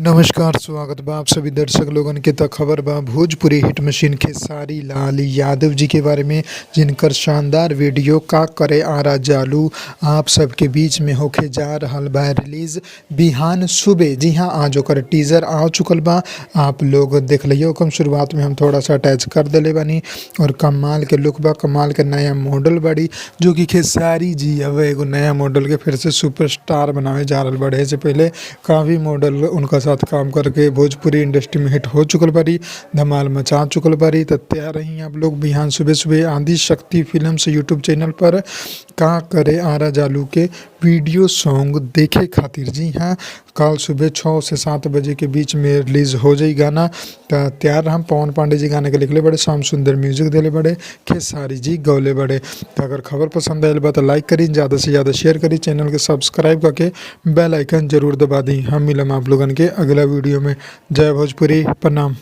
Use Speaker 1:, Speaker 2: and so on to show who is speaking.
Speaker 1: नमस्कार, स्वागत बा आप सभी दर्शक लोगन के। त खबर बा भोजपुरी हिट मशीन खेसारी लाल यादव जी के बारे में, जिनकर शानदार वीडियो का करे आरा जालू आप सबके बीच में होके जा रहल बा रिलीज बिहान सुबह। जी हाँ, आज ओकर टीजर आ चुकल बा, आप लोग देख लियो। कम शुरुआत में हम थोड़ा सा अटैच कर दिले बानी और कमाल के लुक बा, कमाल के नया मॉडल बड़ी जो कि खेसारी जी अब एगो नया मॉडल के फिर से सुपरस्टार बनावे जा रहल बड़े। से पहले काफ़ी मॉडल उनका साथ काम करके भोजपुरी इंडस्ट्री में हिट हो चुकल बारी, धमाल मचा चुकल बारी। तो तैयार रही आप लोग बिहान सुबह सुबह आदि शक्ति फिल्म्स यूट्यूब चैनल पर का करे आरा जालू के वीडियो सॉन्ग देखे खातिर। जी हाँ, कल सुबह 6 से 7 बजे के बीच में रिलीज़ हो जाई गाना। तो तैयार हम पवन पांडे जी गाने के लिखले बड़े, श्याम सुंदर म्यूजिक दिले बड़े, खेसारी जी गौले बड़े। तो अगर खबर पसंद आयल बा तो लाइक करी, ज़्यादा से ज़्यादा शेयर करी, चैनल के सब्सक्राइब करके बेल आइकन जरूर दबा दी। हम मिलम आप लोगन के अगला वीडियो में। जय भोजपुरी, प्रणाम।